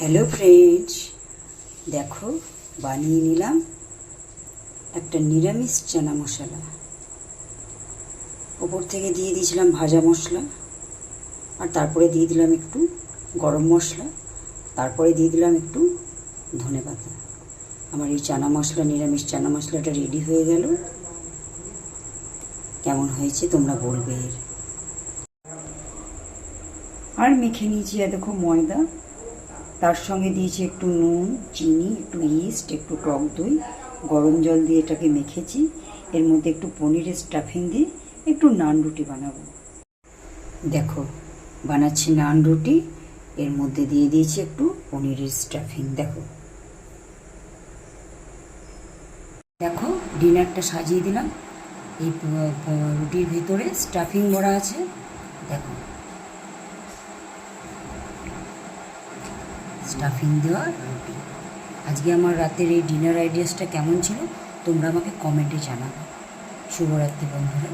Hello friends, দেখো বানিয়ে নিলাম একটা নিরামিষ চানা মশলা। ওপর থেকে দিয়ে দিয়েছিলাম ভাজা মশলা, আর তারপরে দিয়ে দিলাম একটু গরম মশলা, তারপরে দিয়ে দিলাম একটু ধনেপাতা। আমার এই চানা মশলা, নিরামিষ চানা মশলাটা রেডি হয়ে গেল। কেমন হয়েছে তোমরা বলবে। আর মেখে নিয়েছি দেখো ময়দা, তার সঙ্গে দিয়েছি একটু নুন, চিনি, একটু ইস্ট, একটু টক দই, গরম জল দিয়ে এটাকে মেখেছি। এর মধ্যে একটু পনিরের স্টাফিং দিয়ে একটু নান রুটি বানাবো। দেখো বানাচ্ছি নান রুটি, এর মধ্যে দিয়ে দিয়েছি একটু পনিরের স্টাফিং। দেখো দেখো ডিনারটা সাজিয়ে দিলাম। এই রুটির ভিতরে স্টাফিং ভরা আছে। দেখো স্টাফিং দেওয়া রুটি। আজকে আমার রাতের এই ডিনার আইডিয়াসটা কেমন ছিল তোমরা আমাকে কমেন্টে জানাবে। শুভরাত্রি বন্ধুরা।